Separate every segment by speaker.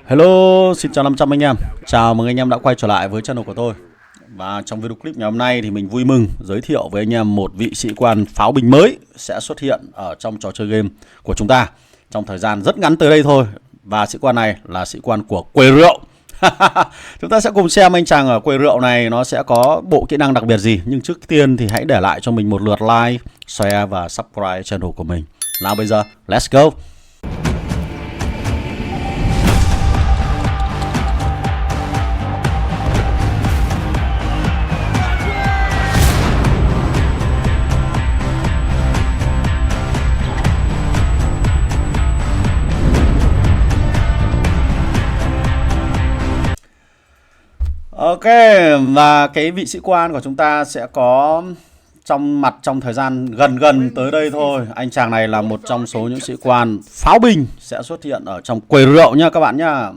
Speaker 1: Hello, xin chào 500 anh em. Chào mừng anh em đã quay trở lại với channel của tôi. Và trong video clip ngày hôm nay thì mình vui mừng giới thiệu với anh em một vị sĩ quan pháo binh mới sẽ xuất hiện ở trong trò chơi game của chúng ta trong thời gian rất ngắn tới đây thôi. Và sĩ quan này là sĩ quan của quầy rượu. Chúng ta sẽ cùng xem anh chàng ở quầy rượu này nó sẽ có bộ kỹ năng đặc biệt gì. Nhưng trước tiên thì hãy để lại cho mình một lượt like, share và subscribe channel của mình. Nào bây giờ, let's go. Ok, và cái vị sĩ quan của chúng ta sẽ có trong thời gian gần tới đây thôi. Anh chàng này là một trong số những sĩ quan pháo binh sẽ xuất hiện ở trong quầy rượu nha các bạn nhá.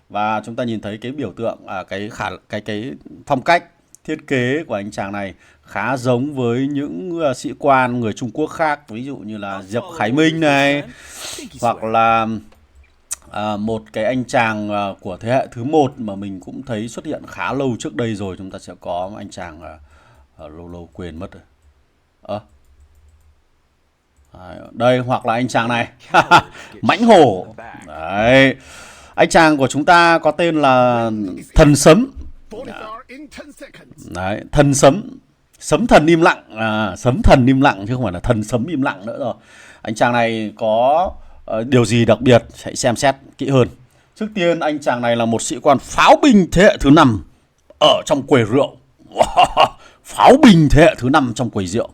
Speaker 1: Và chúng ta nhìn thấy cái biểu tượng cái phong cách thiết kế của anh chàng này khá giống với những sĩ quan người Trung Quốc khác, ví dụ như là Diệp Khải Minh này, hoặc là một cái anh chàng của thế hệ thứ 1 mà mình cũng thấy xuất hiện khá lâu trước đây rồi. Chúng ta sẽ có anh chàng lâu quên mất rồi. Đây, hoặc là anh chàng này Mãnh Hổ. Đấy, anh chàng của chúng ta có tên là Thần Sấm. Đấy, Thần Sấm, Sấm Thần Im Lặng, Sấm Thần Im Lặng chứ không phải là Thần Sấm Im Lặng nữa rồi. Anh chàng này có điều gì đặc biệt, hãy xem xét kỹ hơn. Trước tiên, anh chàng này là một sĩ quan pháo binh thế hệ thứ 5 ở trong quầy rượu. Pháo binh thế hệ thứ 5 trong quầy rượu.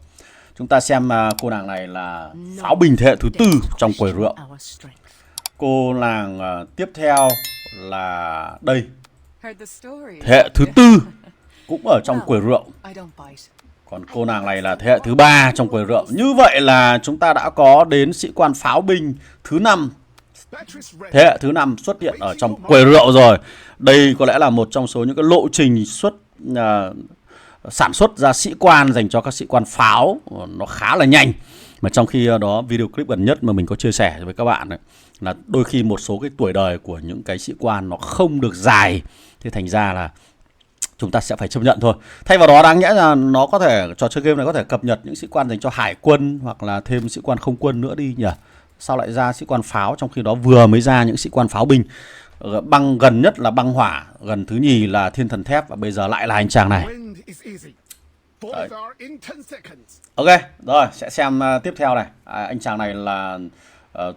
Speaker 1: Chúng ta xem cô nàng này là pháo binh thế hệ thứ 4 trong quầy rượu. Cô nàng tiếp theo là đây, thế hệ thứ 4 cũng ở trong quầy rượu. Còn cô nàng này là thế hệ thứ 3 trong quầy rượu. Như vậy là chúng ta đã có đến sĩ quan pháo binh thứ 5, thế hệ thứ 5 xuất hiện ở trong quầy rượu rồi. Đây có lẽ là một trong số những cái lộ trình sản xuất ra sĩ quan dành cho các sĩ quan pháo nó khá là nhanh. Mà trong khi đó video clip gần nhất mà mình có chia sẻ với các bạn ấy, là đôi khi một số cái tuổi đời của những cái sĩ quan nó không được dài, thế thành ra là chúng ta sẽ phải chấp nhận thôi. Thay vào đó đáng nhẽ là nó có thể, trò chơi game này có thể cập nhật những sĩ quan dành cho hải quân hoặc là thêm sĩ quan không quân nữa đi nhỉ. Sao lại ra sĩ quan pháo trong khi đó vừa mới ra những sĩ quan pháo binh. Băng gần nhất là băng hỏa, gần thứ nhì là thiên thần thép, và bây giờ lại là anh chàng này. Đấy. Ok, rồi sẽ xem tiếp theo này. Anh chàng này là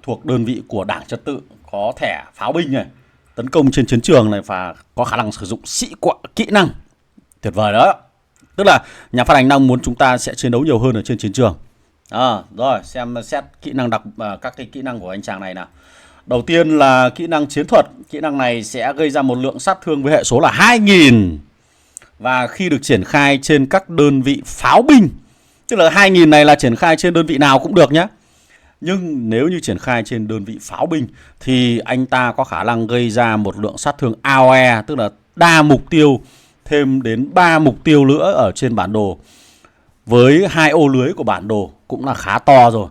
Speaker 1: thuộc đơn vị của Đảng Trật Tự, có thẻ pháo binh này, tấn công trên chiến trường này và có khả năng sử dụng kỹ năng. Tuyệt vời đó. Tức là nhà phát hành đang muốn chúng ta sẽ chiến đấu nhiều hơn ở trên chiến trường. Rồi xem xét kỹ năng các cái kỹ năng của anh chàng này nào. Đầu tiên là kỹ năng chiến thuật. Kỹ năng này sẽ gây ra một lượng sát thương với hệ số là 2000. Và khi được triển khai trên các đơn vị pháo binh, tức là 2000 này là triển khai trên đơn vị nào cũng được nhé. Nhưng nếu như triển khai trên đơn vị pháo binh thì anh ta có khả năng gây ra một lượng sát thương AOE, tức là đa mục tiêu, thêm đến 3 mục tiêu nữa ở trên bản đồ. Với 2 ô lưới của bản đồ cũng là khá to rồi.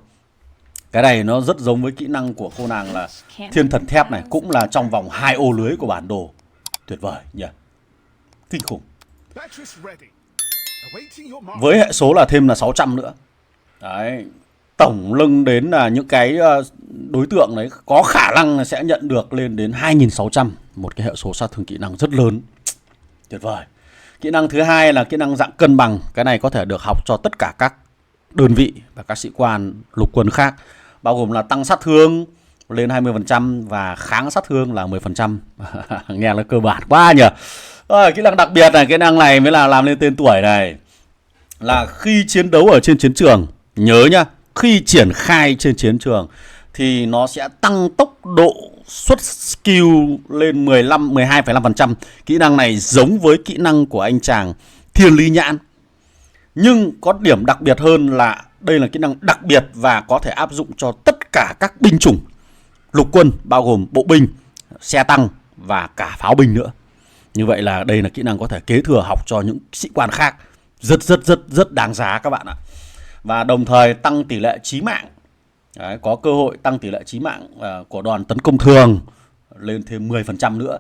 Speaker 1: Cái này nó rất giống với kỹ năng của cô nàng là thiên thần thép này, cũng là trong vòng 2 ô lưới của bản đồ. Tuyệt vời nhỉ. Kinh khủng. Với hệ số là thêm là 600 nữa. Đấy. Tổng lưng đến là những cái đối tượng đấy có khả năng sẽ nhận được lên đến 2600. Một cái hệ số sát thương kỹ năng rất lớn. Tuyệt vời. Kỹ năng thứ hai là kỹ năng dạng cân bằng. Cái này có thể được học cho tất cả các đơn vị và các sĩ quan lục quân khác, bao gồm là tăng sát thương lên 20% và kháng sát thương là 10%. Nghe là cơ bản quá nhỉ. Rồi, kỹ năng đặc biệt này, kỹ năng này mới là làm lên tên tuổi này. Là khi chiến đấu ở trên chiến trường, nhớ nhá, khi triển khai trên chiến trường thì nó sẽ tăng tốc độ xuất skill lên 12,5%. Kỹ năng này giống với kỹ năng của anh chàng Thiên Lý Nhãn. Nhưng có điểm đặc biệt hơn là đây là kỹ năng đặc biệt và có thể áp dụng cho tất cả các binh chủng lục quân, bao gồm bộ binh, xe tăng và cả pháo binh nữa. Như vậy là đây là kỹ năng có thể kế thừa học cho những sĩ quan khác. Rất đáng giá các bạn ạ. Và đồng thời tăng tỷ lệ chí mạng. Đấy, có cơ hội tăng tỷ lệ chí mạng của đòn tấn công thường lên thêm 10% nữa.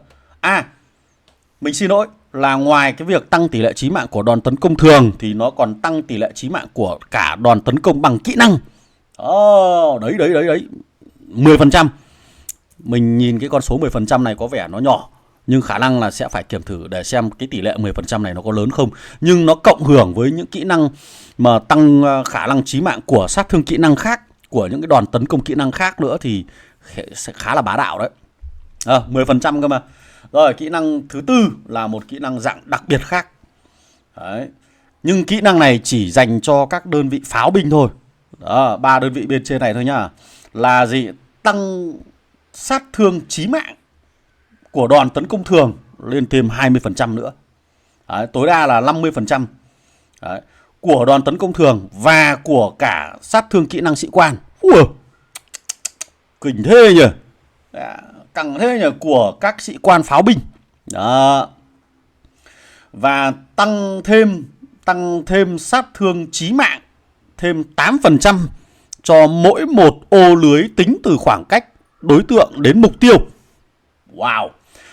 Speaker 1: Mình xin lỗi, là ngoài cái việc tăng tỷ lệ chí mạng của đòn tấn công thường thì nó còn tăng tỷ lệ chí mạng của cả đòn tấn công bằng kỹ năng. Đấy 10%. Mình nhìn cái con số 10% này có vẻ nó nhỏ, nhưng khả năng là sẽ phải kiểm thử để xem cái tỷ lệ 10% này nó có lớn không. Nhưng nó cộng hưởng với những kỹ năng mà tăng khả năng chí mạng của sát thương kỹ năng khác, của những cái đòn tấn công kỹ năng khác nữa thì sẽ khá là bá đạo đấy. 10% cơ mà. Rồi, kỹ năng thứ tư là một kỹ năng dạng đặc biệt khác. Đấy. Nhưng kỹ năng này chỉ dành cho các đơn vị pháo binh thôi. Đó, 3 đơn vị bên trên này thôi nhá. Là gì? Tăng sát thương chí mạng của đòn tấn công thường lên thêm 20% nữa. Đấy, tối đa là 50%. Đấy, của đòn tấn công thường và của cả sát thương kỹ năng sĩ quan. Kinh thế nhỉ. Căng thế nhỉ, của các sĩ quan pháo binh. Đó. Và tăng thêm sát thương chí mạng thêm 8% cho mỗi một ô lưới tính từ khoảng cách đối tượng đến mục tiêu. Wow.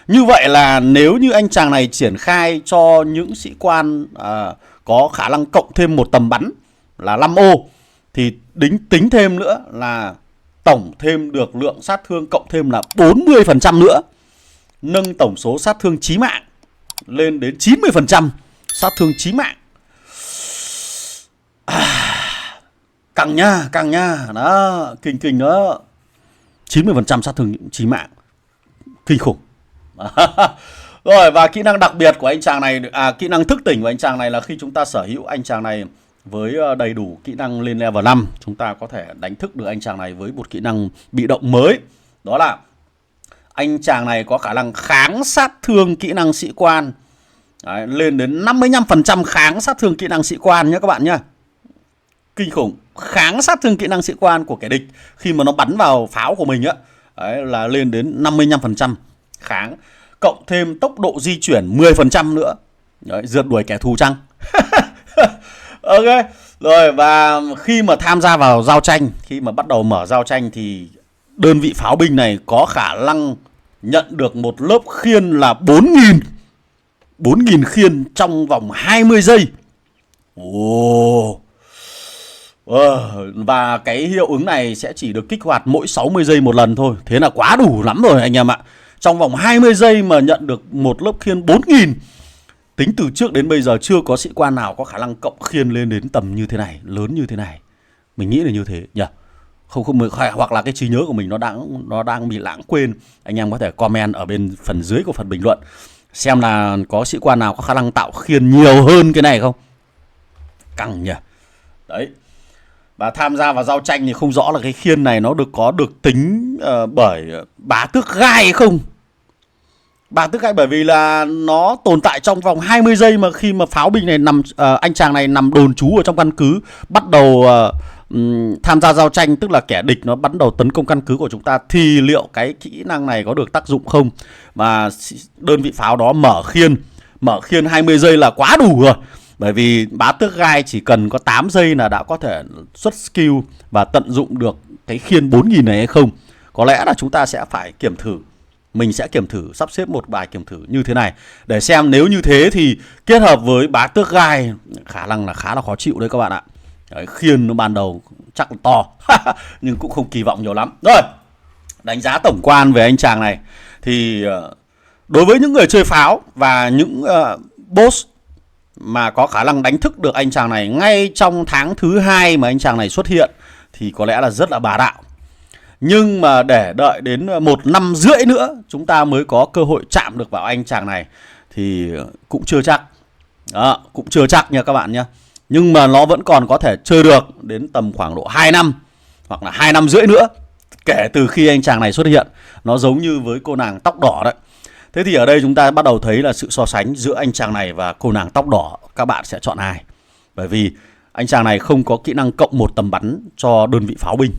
Speaker 1: Như vậy là nếu như anh chàng này triển khai cho những sĩ quan có khả năng cộng thêm một tầm bắn là 5 ô thì tính thêm nữa là tổng thêm được lượng sát thương cộng thêm là 40% nữa. Nâng tổng số sát thương chí mạng lên đến 90% sát thương chí mạng. Căng nha. Đó, kinh đó. 90% sát thương chí mạng. Kinh khủng. Rồi, và kỹ năng đặc biệt của anh chàng này, kỹ năng thức tỉnh của anh chàng này là khi chúng ta sở hữu anh chàng này với đầy đủ kỹ năng lên level 5, chúng ta có thể đánh thức được anh chàng này với một kỹ năng bị động mới. Đó là anh chàng này có khả năng kháng sát thương kỹ năng sĩ quan. Đấy, lên đến 55% kháng sát thương kỹ năng sĩ quan nhé các bạn nhé. Kinh khủng. Kháng sát thương kỹ năng sĩ quan của kẻ địch khi mà nó bắn vào pháo của mình á, là lên đến 55% kháng. Cộng thêm tốc độ di chuyển 10% nữa. Đấy, rượt đuổi kẻ thù chăng? Ok. Rồi, và khi mà tham gia vào giao tranh, khi mà bắt đầu mở giao tranh thì đơn vị pháo binh này có khả năng nhận được một lớp khiên là 4.000 khiên trong vòng 20 giây. Và cái hiệu ứng này sẽ chỉ được kích hoạt mỗi 60 giây một lần thôi. Thế là quá đủ lắm rồi anh em ạ. Trong vòng 20 giây mà nhận được một lớp khiên 4.000. Tính từ trước đến bây giờ chưa có sĩ quan nào có khả năng cộng khiên lên đến tầm như thế này, lớn như thế này. Mình nghĩ là như thế nhỉ. Không hoặc là cái trí nhớ của mình nó đang bị lãng quên. Anh em có thể comment ở bên phần dưới của phần bình luận xem là có sĩ quan nào có khả năng tạo khiên nhiều hơn cái này không. Căng nhỉ. Đấy. Và tham gia vào giao tranh thì không rõ là cái khiên này nó được tính bởi bá tước gai hay không. Bá tước gai bởi vì là nó tồn tại trong vòng 20 giây mà khi mà pháo binh này anh chàng này nằm đồn trú ở trong căn cứ, bắt đầu tham gia giao tranh, tức là kẻ địch nó bắt đầu tấn công căn cứ của chúng ta, thì liệu cái kỹ năng này có được tác dụng không? Và đơn vị pháo đó mở khiên 20 giây là quá đủ rồi. Bởi vì bá tước gai chỉ cần có 8 giây là đã có thể xuất skill và tận dụng được cái khiên 4.000 này hay không. Có lẽ là chúng ta sẽ phải kiểm thử. Mình sẽ kiểm thử, sắp xếp một bài kiểm thử như thế này để xem nếu như thế thì kết hợp với bá tước gai khả năng là khá là khó chịu đấy các bạn ạ. Đấy, khiên nó ban đầu chắc là to nhưng cũng không kỳ vọng nhiều lắm. Rồi, đánh giá tổng quan về anh chàng này thì đối với những người chơi pháo và những boss mà có khả năng đánh thức được anh chàng này ngay trong tháng thứ 2 mà anh chàng này xuất hiện thì có lẽ là rất là bá đạo. Nhưng mà để đợi đến 1 năm rưỡi nữa chúng ta mới có cơ hội chạm được vào anh chàng này thì cũng chưa chắc. Đó, cũng chưa chắc nha các bạn nhé. Nhưng mà nó vẫn còn có thể chơi được đến tầm khoảng độ 2 năm hoặc là 2 năm rưỡi nữa kể từ khi anh chàng này xuất hiện. Nó giống như với cô nàng tóc đỏ đấy. Thế thì ở đây chúng ta bắt đầu thấy là sự so sánh giữa anh chàng này và cô nàng tóc đỏ. Các bạn sẽ chọn ai? Bởi vì anh chàng này không có kỹ năng cộng một tầm bắn cho đơn vị pháo binh,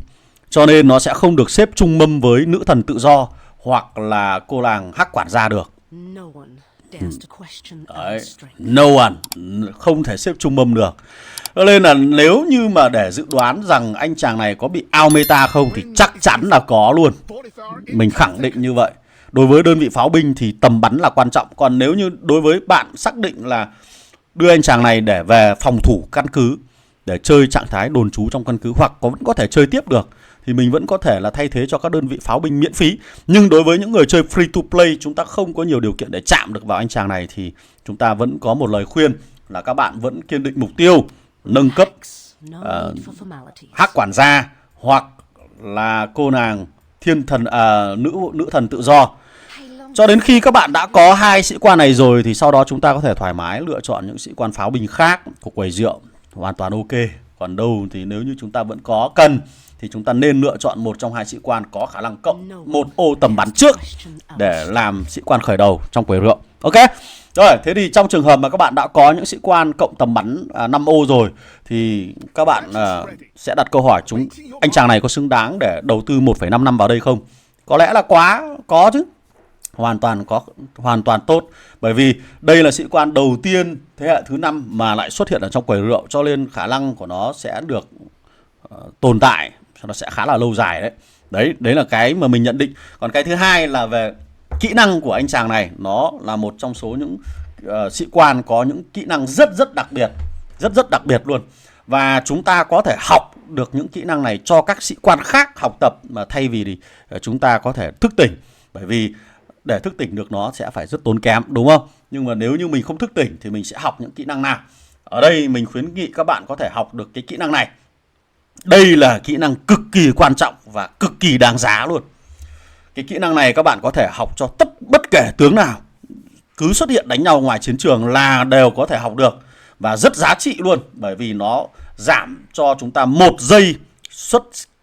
Speaker 1: cho nên nó sẽ không được xếp chung mâm với nữ thần tự do hoặc là cô nàng hắc quản gia được. Đấy, no one, không thể xếp chung mâm được. Cho nên là nếu như mà để dự đoán rằng anh chàng này có bị out meta không thì chắc chắn là có luôn. Mình khẳng định như vậy. đối với đơn vị pháo binh thì tầm bắn là quan trọng. Còn nếu như đối với bạn xác định là đưa anh chàng này để về phòng thủ căn cứ, để chơi trạng thái đồn trú trong căn cứ, hoặc vẫn có thể chơi tiếp được, thì mình vẫn có thể là thay thế cho các đơn vị pháo binh miễn phí. Nhưng đối với những người chơi free to play, chúng ta không có nhiều điều kiện để chạm được vào anh chàng này, thì chúng ta vẫn có một lời khuyên là các bạn vẫn kiên định mục tiêu nâng cấp hắc quản gia hoặc là cô nàng thiên thần nữ thần tự do. Cho đến khi các bạn đã có hai sĩ quan này rồi thì sau đó chúng ta có thể thoải mái lựa chọn những sĩ quan pháo binh khác của quầy rượu, hoàn toàn ok. Còn đâu thì nếu như chúng ta vẫn có cần thì chúng ta nên lựa chọn một trong hai sĩ quan có khả năng cộng một ô tầm bắn trước để làm sĩ quan khởi đầu trong quầy rượu. Ok. Rồi, thế thì trong trường hợp mà các bạn đã có những sĩ quan cộng tầm bắn 5 ô rồi thì các bạn sẽ đặt câu hỏi anh chàng này có xứng đáng để đầu tư 1,5 năm vào đây không? Có lẽ là có chứ. Hoàn toàn tốt, bởi vì đây là sĩ quan đầu tiên thế hệ thứ 5 mà lại xuất hiện ở trong quầy rượu, cho nên khả năng của nó sẽ được tồn tại, nó sẽ khá là lâu dài đấy. Đấy là cái mà mình nhận định. Còn cái thứ hai là về kỹ năng của anh chàng này, nó là một trong số những sĩ quan có những kỹ năng rất đặc biệt luôn. Và chúng ta có thể học được những kỹ năng này cho các sĩ quan khác học tập, mà thay vì thì chúng ta có thể thức tỉnh, bởi vì để thức tỉnh được nó sẽ phải rất tốn kém, đúng không? Nhưng mà nếu như mình không thức tỉnh thì mình sẽ học những kỹ năng nào? Ở đây mình khuyến nghị các bạn có thể học được cái kỹ năng này. Đây là kỹ năng cực kỳ quan trọng và cực kỳ đáng giá luôn. Cái kỹ năng này các bạn có thể học cho bất kể tướng nào cứ xuất hiện đánh nhau ngoài chiến trường là đều có thể học được, và rất giá trị luôn, bởi vì nó giảm cho chúng ta 1 giây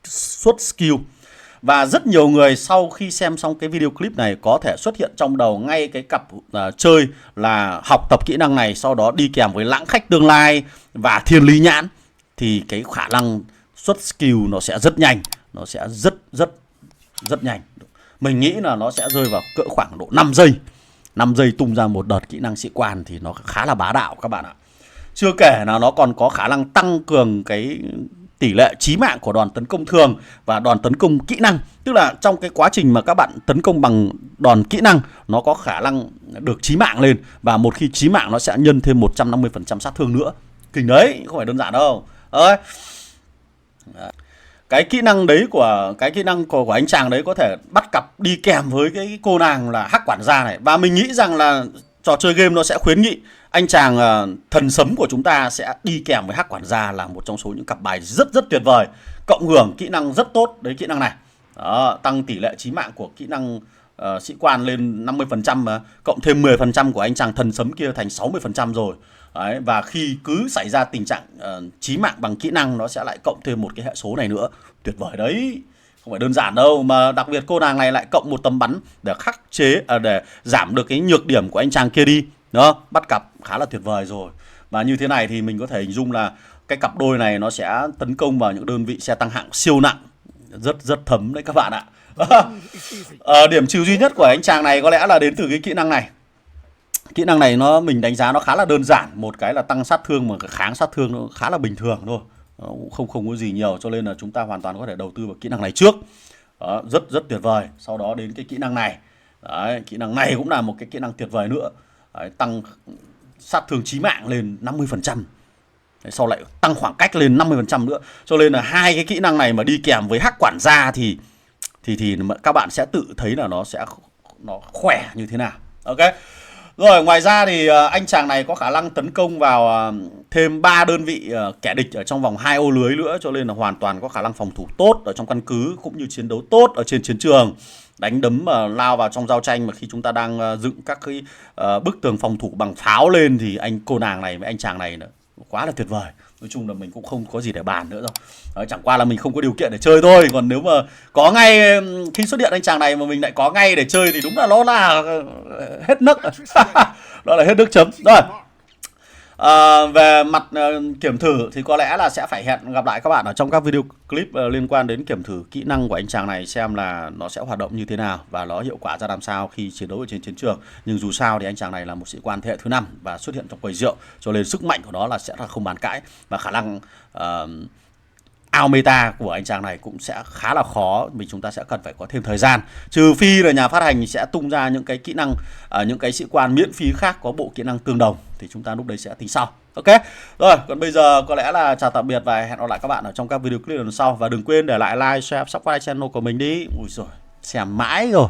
Speaker 1: xuất skill. Và rất nhiều người sau khi xem xong cái video clip này có thể xuất hiện trong đầu ngay cái cặp chơi là học tập kỹ năng này, sau đó đi kèm với lãng khách tương lai và thiên lý nhãn, thì cái khả năng xuất skill nó sẽ rất nhanh, nó sẽ rất nhanh. Mình nghĩ là nó sẽ rơi vào cỡ khoảng độ 5 giây. 5 giây tung ra một đợt kỹ năng sĩ quan thì nó khá là bá đạo các bạn ạ. Chưa kể là nó còn có khả năng tăng cường cái tỷ lệ chí mạng của đòn tấn công thường và đòn tấn công kỹ năng. Tức là trong cái quá trình mà các bạn tấn công bằng đòn kỹ năng, nó có khả năng được chí mạng lên, và một khi chí mạng nó sẽ nhân thêm 150% sát thương nữa. Kinh đấy, không phải đơn giản đâu. Cái kỹ năng của anh chàng đấy có thể bắt cặp đi kèm với cái cô nàng là hắc quản gia này. Và mình nghĩ rằng là trò chơi game nó sẽ khuyến nghị anh chàng thần sấm của chúng ta sẽ đi kèm với hắc quản gia là một trong số những cặp bài rất tuyệt vời, cộng hưởng kỹ năng rất tốt đấy kỹ năng này. Đó, tăng tỷ lệ chí mạng của kỹ năng sĩ quan lên 50%, mà cộng thêm 10% của anh chàng thần sấm kia thành 60% rồi. Đấy, và khi cứ xảy ra tình trạng chí mạng bằng kỹ năng, nó sẽ lại cộng thêm một cái hệ số này nữa. Tuyệt vời đấy, không phải đơn giản đâu. Mà đặc biệt cô nàng này lại cộng một tấm bắn để khắc chế, để giảm được cái nhược điểm của anh chàng kia đi. Đó, bắt cặp khá là tuyệt vời rồi. Và như thế này thì mình có thể hình dung là cái cặp đôi này nó sẽ tấn công vào những đơn vị xe tăng hạng siêu nặng, rất thấm đấy các bạn ạ. Điểm trừ duy nhất của anh chàng này có lẽ là đến từ cái kỹ năng này. Kỹ năng này mình đánh giá nó khá là đơn giản, một cái là tăng sát thương, mà kháng sát thương nó khá là bình thường thôi, không có gì nhiều, cho nên là chúng ta hoàn toàn có thể đầu tư vào kỹ năng này trước. Đó, rất tuyệt vời. Sau đó đến cái kỹ năng này. Đấy, kỹ năng này cũng là một cái kỹ năng tuyệt vời nữa. Đấy, tăng sát thương chí mạng lên 50%. Đấy, sau lại tăng khoảng cách lên 50% nữa. Cho nên là hai cái kỹ năng này mà đi kèm với hắc quản gia thì các bạn sẽ tự thấy là nó khỏe như thế nào. Ok. Rồi, ngoài ra thì anh chàng này có khả năng tấn công vào thêm 3 đơn vị kẻ địch ở trong vòng 2 ô lưới nữa, cho nên là hoàn toàn có khả năng phòng thủ tốt ở trong căn cứ, cũng như chiến đấu tốt ở trên chiến trường. Đánh đấm mà lao vào trong giao tranh, mà khi chúng ta đang dựng các cái bức tường phòng thủ bằng pháo lên thì cô nàng này với anh chàng này quá là tuyệt vời. Nói chung là mình cũng không có gì để bàn nữa rồi. Đấy, chẳng qua là mình không có điều kiện để chơi thôi. Còn nếu mà có ngay khi xuất hiện anh chàng này mà mình lại có ngay để chơi thì đúng là nó là hết nước. Đó là hết nước chấm. Rồi, về mặt kiểm thử thì có lẽ là sẽ phải hẹn gặp lại các bạn ở trong các video clip liên quan đến kiểm thử kỹ năng của anh chàng này, xem là nó sẽ hoạt động như thế nào và nó hiệu quả ra làm sao khi chiến đấu ở trên chiến trường. Nhưng dù sao thì anh chàng này là một sĩ quan thế hệ thứ 5 và xuất hiện trong quầy rượu, cho nên sức mạnh của nó là sẽ là không bàn cãi, và khả năng ao meta của anh chàng này cũng sẽ khá là khó, vì chúng ta sẽ cần phải có thêm thời gian, trừ phi là nhà phát hành sẽ tung ra những cái kỹ năng, những cái sĩ quan miễn phí khác có bộ kỹ năng tương đồng, thì chúng ta lúc đấy sẽ tính sau. Ok rồi, còn bây giờ có lẽ là chào tạm biệt và hẹn gặp lại các bạn ở trong các video clip lần sau, và đừng quên để lại like, share, subscribe channel của mình đi. Ui rồi xem mãi rồi.